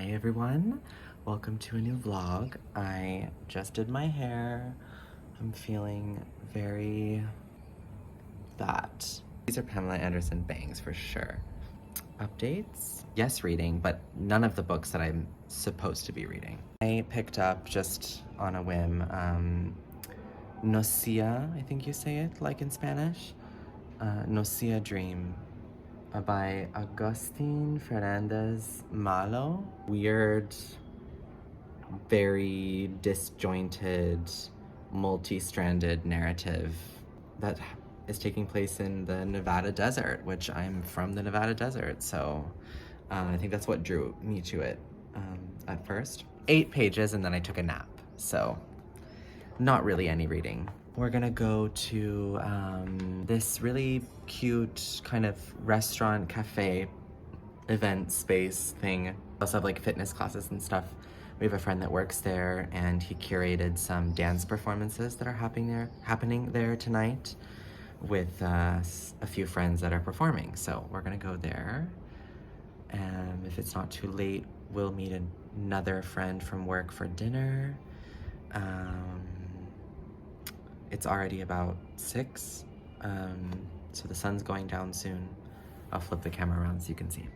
Hi everyone, welcome to a new vlog. I just did my hair. I'm feeling very that. These are Pamela Anderson bangs for sure. Updates? Yes, reading, but none of the books that I'm supposed to be reading. I picked up, just on a whim, Nocia, I think you say it, like in Spanish. Nocia Dream by Agustin Fernandez Malo. Weird, very disjointed, multi-stranded narrative that is taking place in the Nevada desert, which I'm from the Nevada desert, so I think that's what drew me to it at first. 8 pages and then I took a nap, so not really any reading. We're gonna go to this really cute kind of restaurant, cafe, event space thing. We also have like fitness classes and stuff. We have a friend that works there and he curated some dance performances that are happening there tonight with a few friends that are performing. So we're gonna go there. And if it's not too late, we'll meet another friend from work for dinner. It's already about 6, so the sun's going down soon. I'll flip the camera around so you can see.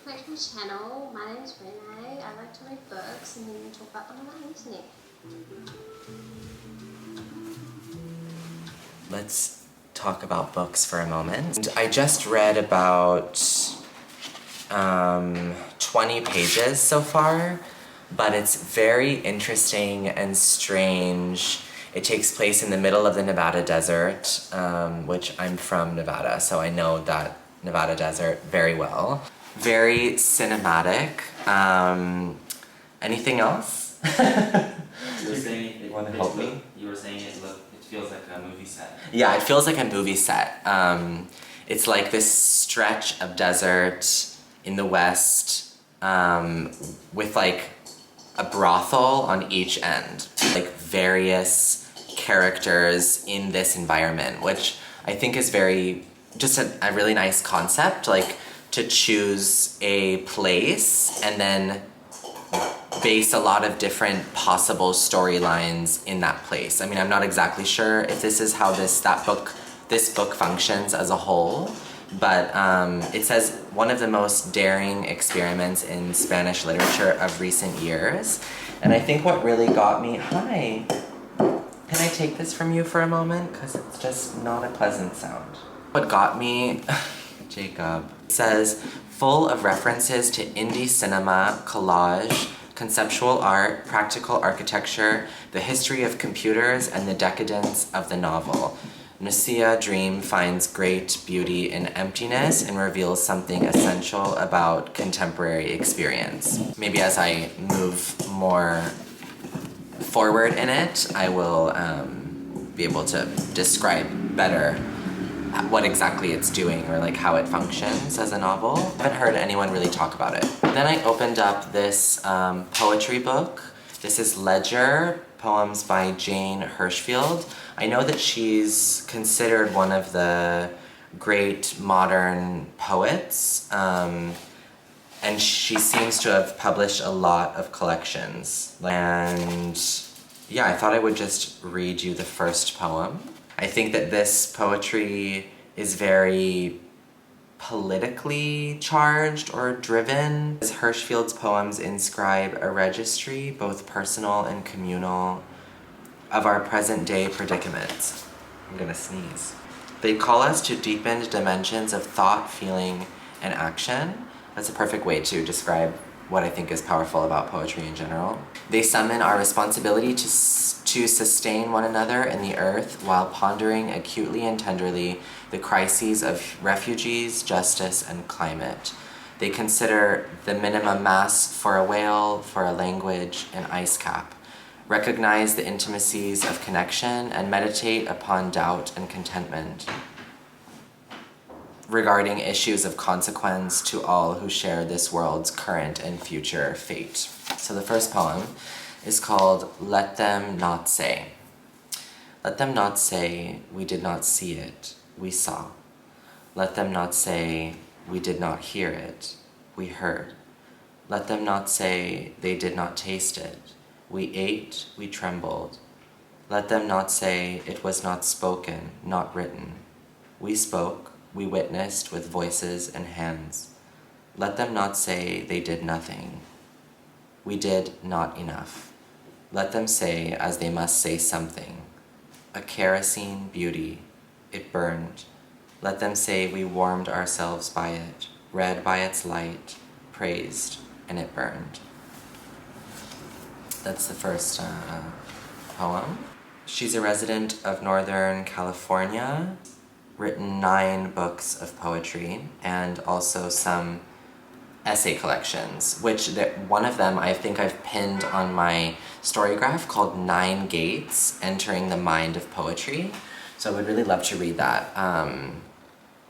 Back to my channel. My name is Renee. I like to read books and then talk about them on the internet. Let's talk about books for a moment. I just read about 20 pages so far, but it's very interesting and strange. It takes place in the middle of the Nevada desert, which I'm from Nevada, so I know that Nevada desert very well. Very cinematic. Anything else? You were saying You wanna help me? You were saying it feels like a movie set. Yeah, it feels like a movie set. It's like this stretch of desert in the west with like a brothel on each end. Like various characters in this environment, which I think is just a really nice concept. Like to choose a place and then base a lot of different possible storylines in that place. I mean, I'm not exactly sure if this is how this book functions as a whole, but it says one of the most daring experiments in Spanish literature of recent years. And I think what really got me, hi, can I take this from you for a moment? Because it's just not a pleasant sound. What got me, Jacob, says, full of references to indie cinema, collage, conceptual art, practical architecture, the history of computers, and the decadence of the novel. Nocia Dream finds great beauty in emptiness and reveals something essential about contemporary experience. Maybe as I move more forward in it, I will be able to describe better what exactly it's doing or like how it functions as a novel. I haven't heard anyone really talk about it. Then I opened up this poetry book. This is Ledger, poems by Jane Hirshfield. I know that she's considered one of the great modern poets, and she seems to have published a lot of collections. And yeah, I thought I would just read you the first poem. I think that this poetry is very politically charged or driven. Hirshfield's poems inscribe a registry, both personal and communal, of our present-day predicaments. I'm gonna sneeze. They call us to deepened dimensions of thought, feeling, and action. That's a perfect way to describe what I think is powerful about poetry in general. They summon our responsibility to sustain one another in the earth while pondering acutely and tenderly the crises of refugees, justice, and climate. They consider the minimum mass for a whale, for a language, an ice cap. Recognize the intimacies of connection and meditate upon doubt and contentment. Regarding issues of consequence to all who share this world's current and future fate. So the first poem is called Let Them Not Say. Let them not say, we did not see it, we saw. Let them not say, we did not hear it, we heard. Let them not say, they did not taste it, we ate, we trembled. Let them not say, it was not spoken, not written. We spoke, we witnessed with voices and hands. Let them not say they did nothing. We did not enough. Let them say as they must say something. A kerosene beauty, it burned. Let them say we warmed ourselves by it, read by its light, praised, and it burned. That's the first poem. She's a resident of Northern California, written 9 books of poetry, and also some essay collections, which one of them I think I've pinned on my storygraph called 9 Gates, Entering the Mind of Poetry. So I would really love to read that,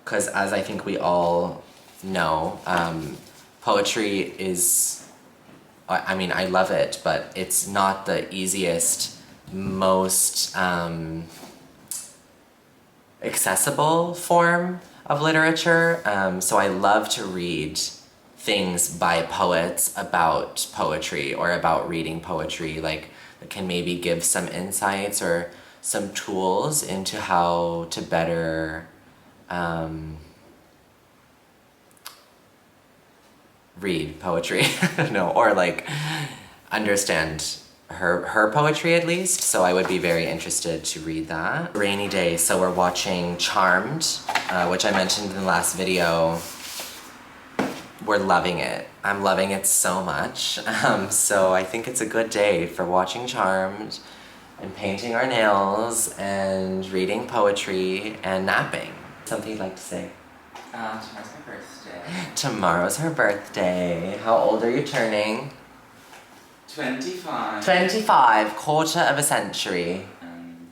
because as I think we all know, poetry is, I mean, I love it, but it's not the easiest, most accessible form of literature. So I love to read things by poets about poetry or about reading poetry, like that can maybe give some insights or some tools into how to better read poetry, no, or like understand her poetry at least. So I would be very interested to read that. Rainy day, so we're watching Charmed, which I mentioned in the last video. We're loving it. I'm loving it so much. So I think it's a good day for watching Charmed and painting our nails and reading poetry and napping. Something you'd like to say? Tomorrow's my birthday. Tomorrow's her birthday. How old are you turning? 25. 25, quarter of a century. And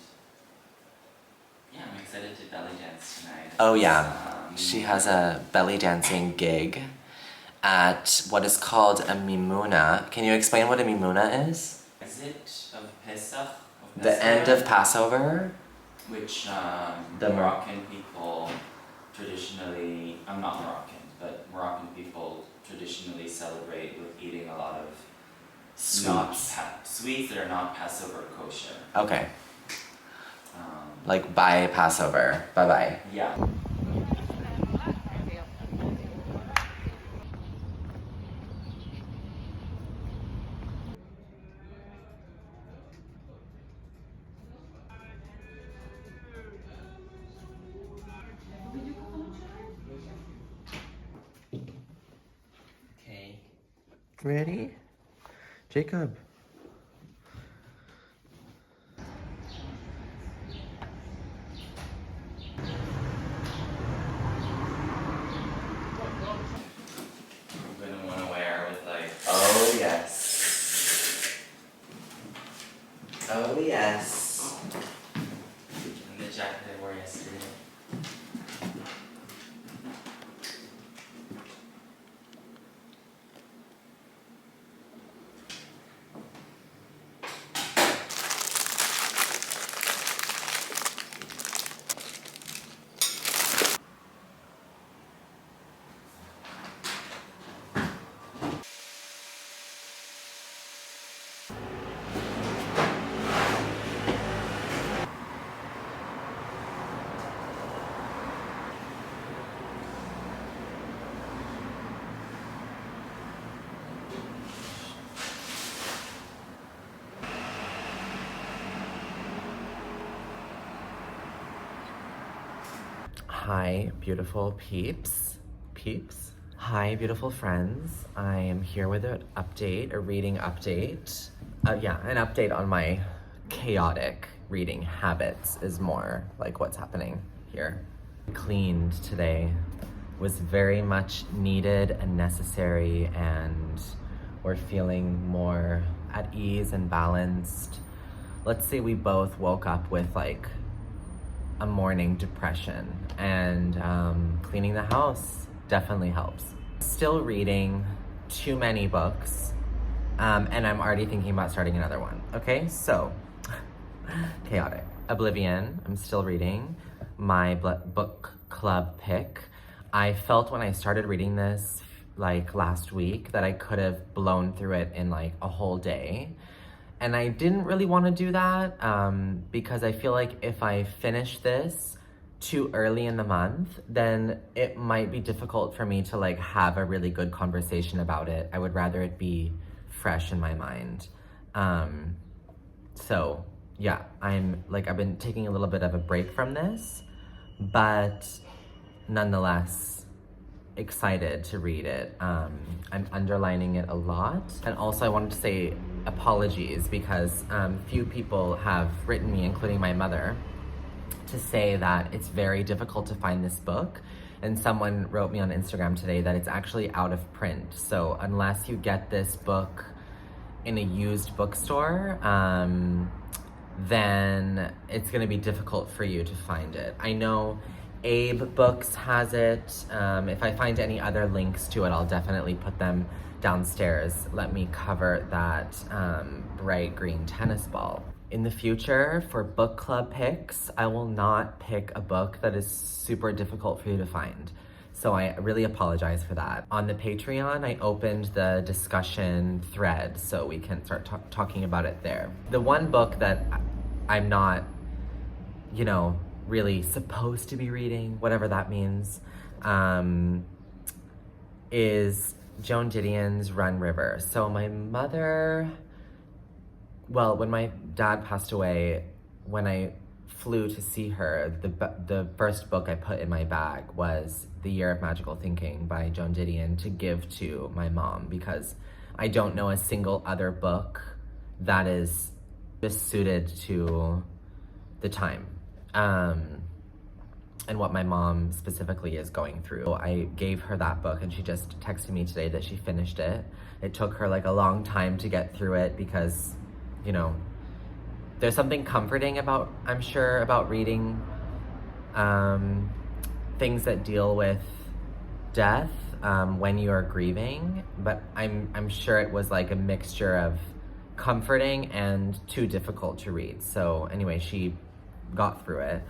yeah, I'm excited to belly dance tonight. Oh yeah, she has a belly dancing gig at what is called a mimuna. Can you explain what a mimuna is? Is it of Pesach? The end of Passover? Which The Moroccan people traditionally, I'm not Moroccan, but Moroccan people traditionally celebrate with eating a lot of Sweets. sweets that are not Passover kosher. Okay, Um, like bye Passover, bye-bye. yeah. Okay. Ready? Jacob. I'm gonna wanna wear with like Oh yes. Oh yes. and the jacket I wore yesterday. Hi, beautiful peeps. Peeps? Hi, beautiful friends. I am here with an update, a reading update. Yeah, an update on my chaotic reading habits is more like what's happening here. Cleaned today was very much needed and necessary, and we're feeling more at ease and balanced. Let's say we both woke up with like a morning depression, and cleaning the house definitely helps. Still reading too many books, and I'm already thinking about starting another one. Okay, so chaotic. Oblivion, I'm still reading. My book club pick. I felt when I started reading this like last week that I could have blown through it in like a whole day. And I didn't really want to do that because I feel like if I finish this too early in the month, then it might be difficult for me to like have a really good conversation about it. I would rather it be fresh in my mind. So yeah, I've been taking a little bit of a break from this, but nonetheless excited to read it. I'm underlining it a lot. And also I wanted to say apologies because few people have written me, including my mother, to say that it's very difficult to find this book. And someone wrote me on Instagram today that it's actually out of print. So unless you get this book in a used bookstore, then it's gonna be difficult for you to find it. I know Abe Books has it. If I find any other links to it, I'll definitely put them downstairs. Let me cover that bright green tennis ball. In the future, for book club picks, I will not pick a book that is super difficult for you to find. So I really apologize for that. On the Patreon, I opened the discussion thread so we can start talking about it there. The one book that I'm not, really supposed to be reading, whatever that means, is Joan Didion's Run River. So my mother, when my dad passed away, when I flew to see her, the first book I put in my bag was The Year of Magical Thinking by Joan Didion to give to my mom, because I don't know a single other book that is just suited to the time. And what my mom specifically is going through. I gave her that book and she just texted me today that she finished it. It took her like a long time to get through it because, there's something comforting about, I'm sure, about reading things that deal with death when you are grieving. But I'm sure it was like a mixture of comforting and too difficult to read. So anyway, she got through it,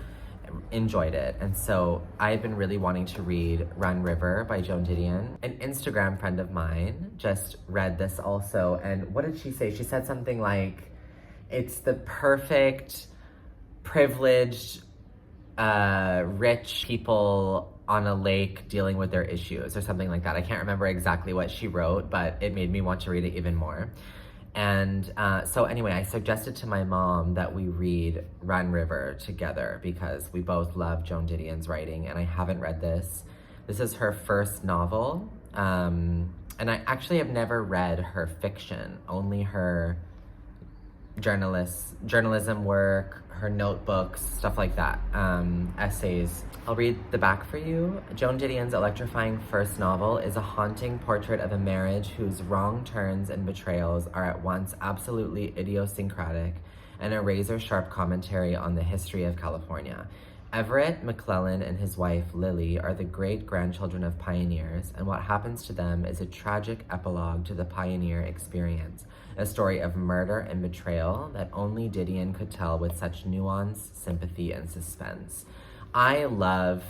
enjoyed it. And so I've been really wanting to read Run River by Joan Didion. An Instagram friend of mine just read this also. And what did she say? She said something like, it's the perfect, privileged, rich people on a lake dealing with their issues or something like that. I can't remember exactly what she wrote, but it made me want to read it even more. And so anyway, I suggested to my mom that we read Run River together because we both love Joan Didion's writing, and I haven't read this. This is her first novel, and I actually have never read her fiction, only her journalism work, her notebooks, stuff like that, essays. I'll read the back for you. Joan Didion's electrifying first novel is a haunting portrait of a marriage whose wrong turns and betrayals are at once absolutely idiosyncratic and a razor-sharp commentary on the history of California. Everett McClellan and his wife, Lily, are the great-grandchildren of pioneers, and what happens to them is a tragic epilogue to the pioneer experience, a story of murder and betrayal that only Didion could tell with such nuance, sympathy, and suspense. I love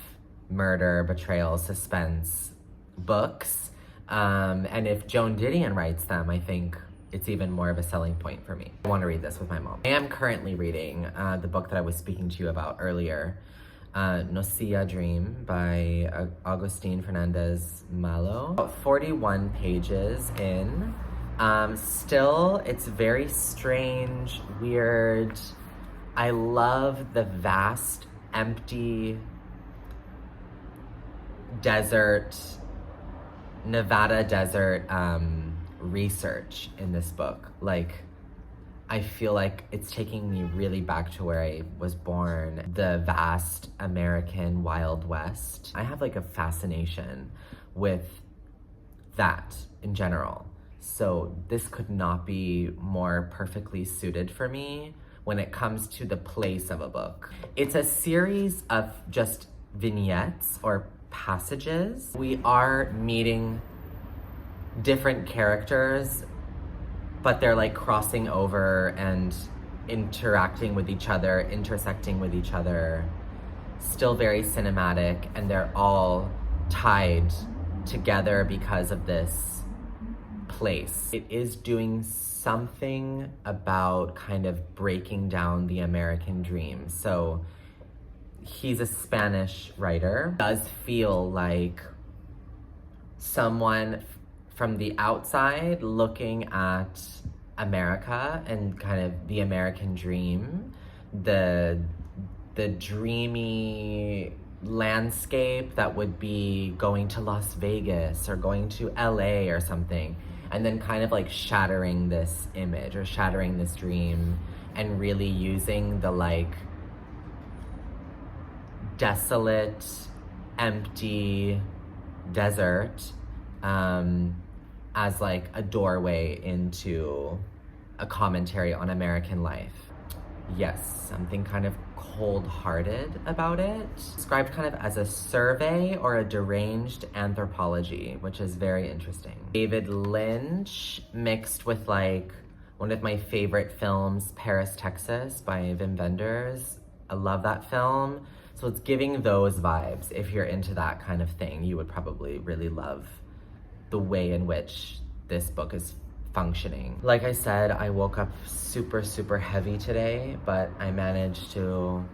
murder, betrayal, suspense books, and if Joan Didion writes them, I think it's even more of a selling point for me. I want to read this with my mom. I am currently reading the book that I was speaking to you about earlier, Nausea Dream by Agustin Fernandez Malo. About 41 pages in. Still, it's very strange, weird. I love the vast, empty desert, Nevada desert research in this book. Like, I feel like it's taking me really back to where I was born, the vast American Wild West. I have like a fascination with that in general. So this could not be more perfectly suited for me when it comes to the place of a book. It's a series of just vignettes or passages. We are meeting different characters, but they're like crossing over and interacting with each other, intersecting with each other. Still very cinematic, and they're all tied together because of this place. It is doing something about kind of breaking down the American dream. So he's a Spanish writer. It does feel like someone from the outside looking at America and kind of the American dream, the dreamy landscape that would be going to Las Vegas or going to LA or something, and then kind of like shattering this image or shattering this dream and really using the like desolate, empty desert as like a doorway into a commentary on American life. Yes, something kind of cold-hearted about it. Described kind of as a survey or a deranged anthropology, which is very interesting. David Lynch mixed with like one of my favorite films, Paris, Texas by Wim Wenders. I love that film. So it's giving those vibes. If you're into that kind of thing, you would probably really love the way in which this book is functioning. Like I said, I woke up super heavy today, but I managed to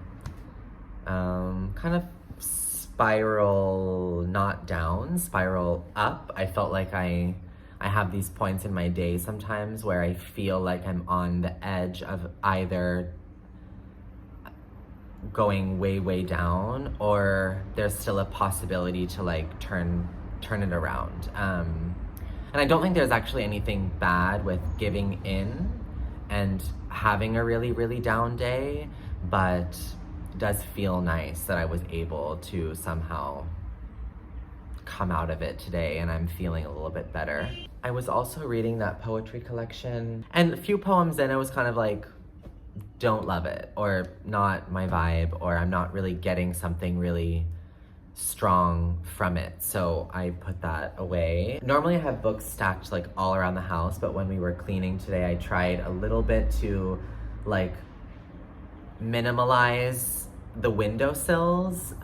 kind of spiral, not down, spiral up. I felt like I have these points in my day sometimes where I feel like I'm on the edge of either going way down, or there's still a possibility to like turn it around. And I don't think there's actually anything bad with giving in and having a really down day, but it does feel nice that I was able to somehow come out of it today, and I'm feeling a little bit better. I was also reading that poetry collection, and a few poems in, I was kind of like, don't love it, or not my vibe, or I'm not really getting something really strong from it, so I put that away. Normally I have books stacked like all around the house, but when we were cleaning today, I tried a little bit to like minimalize the windowsills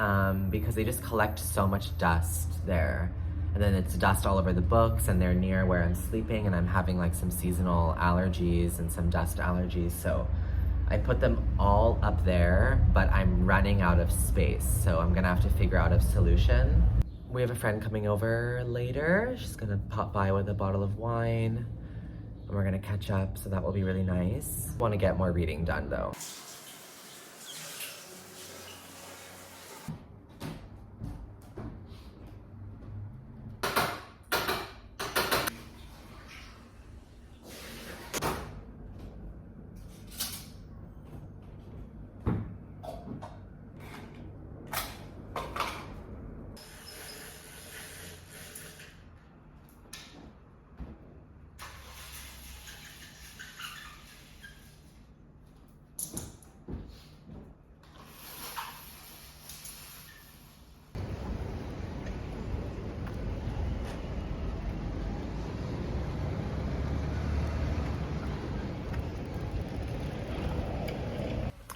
because they just collect so much dust there, and then it's dust all over the books, and they're near where I'm sleeping, and I'm having like some seasonal allergies and some dust allergies, so I put them all up there, but I'm running out of space, so I'm gonna have to figure out a solution. We have a friend coming over later. She's gonna pop by with a bottle of wine, and we're gonna catch up, so that will be really nice. I wanna get more reading done though.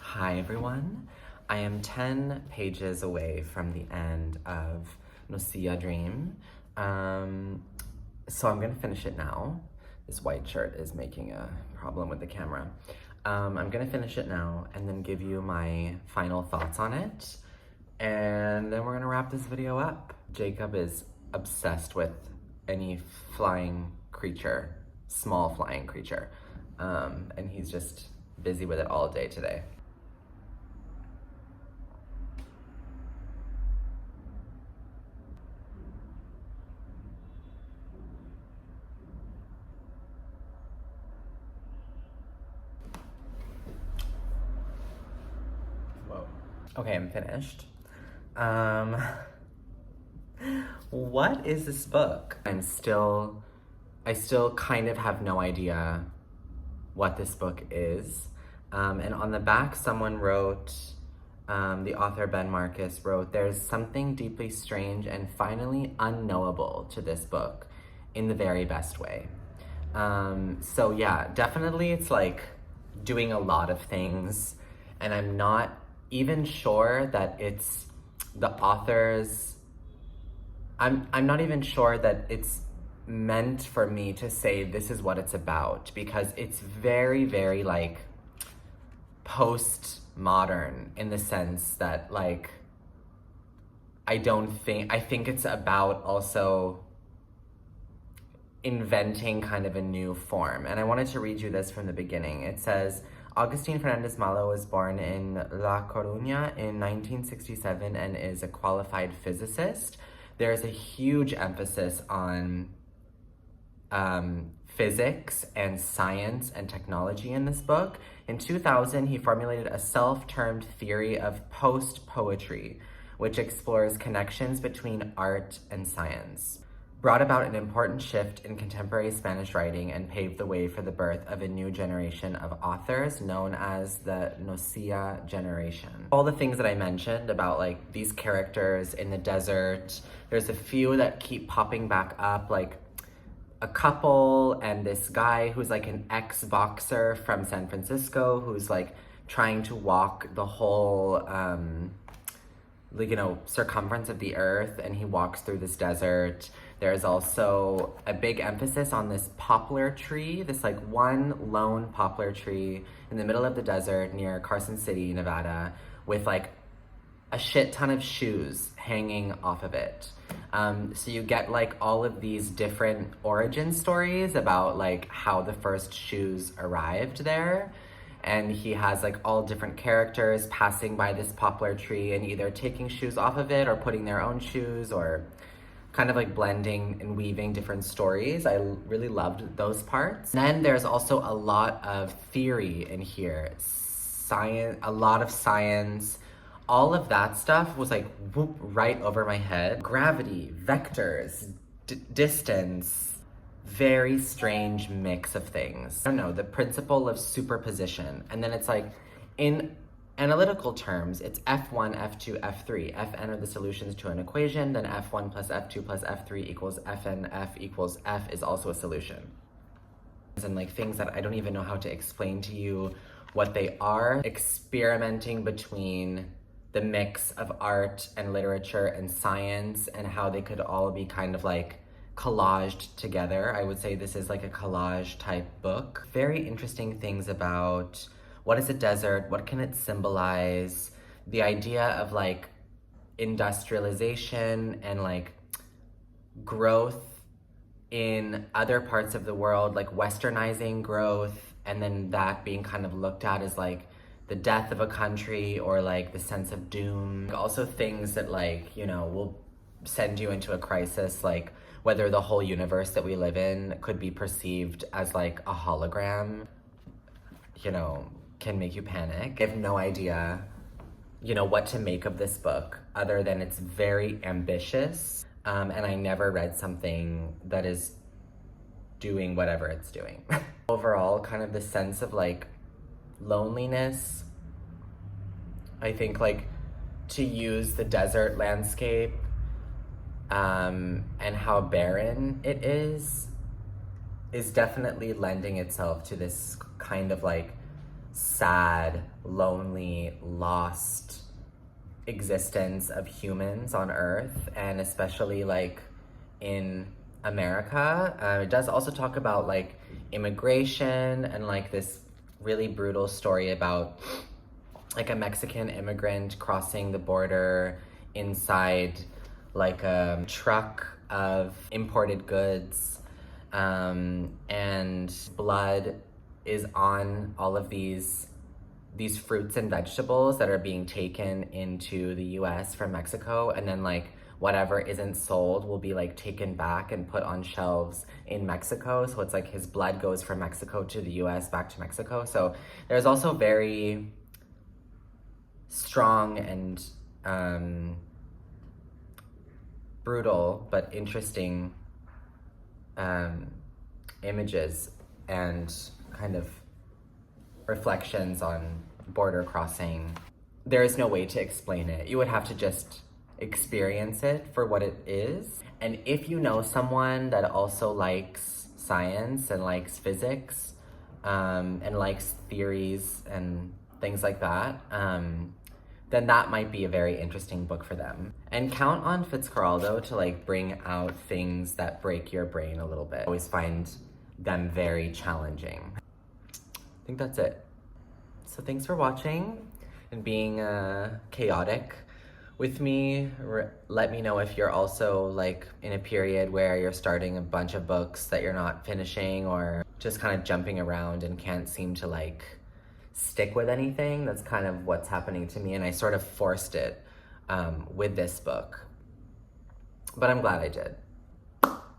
Hi everyone. I am 10 pages away from the end of Nosia Dream. So I'm gonna finish it now. This white shirt is making a problem with the camera. I'm gonna finish it now and then give you my final thoughts on it. And then we're gonna wrap this video up. Jacob is obsessed with any flying creature, small flying creature. And he's just busy with it all day today. Okay, I'm finished. What is this book? I'm still I still kind of have no idea what this book is. And on the back, someone wrote, the author Ben Marcus wrote, "There's something deeply strange and finally unknowable to this book in the very best way." So yeah, definitely it's like doing a lot of things, and I'm not even sure that it's the author's, I'm not even sure that it's meant for me to say this is what it's about, because it's very, very like postmodern in the sense that like I think it's about also inventing kind of a new form. And I wanted to read you this from the beginning. It says, Agustin Fernandez Malo was born in La Coruña in 1967 and is a qualified physicist. There is a huge emphasis on physics and science and technology in this book. In 2000, he formulated a self-termed theory of post-poetry, which explores connections between art and science, brought about an important shift in contemporary Spanish writing, and paved the way for the birth of a new generation of authors known as the Nocia generation. All the things that I mentioned about like these characters in the desert, there's a few that keep popping back up, like a couple and this guy who's like an ex-boxer from San Francisco who's like trying to walk the whole circumference of the earth, and he walks through this desert. There's also a big emphasis on this poplar tree, this like one lone poplar tree in the middle of the desert near Carson City, Nevada, with like a shit ton of shoes hanging off of it. So you get like all of these different origin stories about like how the first shoes arrived there. And he has like all different characters passing by this poplar tree and either taking shoes off of it or putting their own shoes, or kind of like blending and weaving different stories. I really loved those parts. And then there's also a lot of theory in here. Science, a lot of science. All of that stuff was like whoop, right over my head. Gravity, vectors, distance, very strange mix of things. I don't know, the principle of superposition. And then it's like, in analytical terms, it's F1, F2, F3. Fn are the solutions to an equation, then F1 plus F2 plus F3 equals Fn, F equals F is also a solution. And like things that I don't even know how to explain to you what they are. Experimenting between the mix of art and literature and science and how they could all be kind of like collaged together. I would say this is like a collage type book. Very interesting things about what is a desert, what can it symbolize, the idea of like industrialization and like growth in other parts of the world, like westernizing growth, and then that being kind of looked at as like the death of a country or like the sense of doom. Also things that like, you know, will send you into a crisis, like whether the whole universe that we live in could be perceived as like a hologram, you know, can make you panic. I have no idea, you know, what to make of this book other than it's very ambitious. And I never read something that is doing whatever it's doing. Overall, kind of the sense of like loneliness. I think like to use the desert landscape and how barren it is definitely lending itself to this kind of like sad, lonely, lost existence of humans on Earth, and especially like in America. It does also talk about like immigration and like this really brutal story about like a Mexican immigrant crossing the border inside like a truck of imported goods, and blood is on all of these fruits and vegetables that are being taken into the US from Mexico, and then like whatever isn't sold will be like taken back and put on shelves in Mexico. So it's like his blood goes from Mexico to the US back to Mexico. So there's also very strong and brutal but interesting images and kind of reflections on border crossing. There is no way to explain it. You would have to just experience it for what it is. And if you know someone that also likes science and likes physics, and likes theories and things like that, then that might be a very interesting book for them. And count on Fitzcarraldo to like bring out things that break your brain a little bit. I always find them very challenging. I think that's it. So thanks for watching and being chaotic with me. Let me know if you're also like in a period where you're starting a bunch of books that you're not finishing, or just kind of jumping around and can't seem to like stick with anything. That's kind of what's happening to me, and I sort of forced it with this book. But I'm glad I did.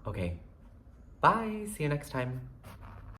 Okay, bye, see you next time.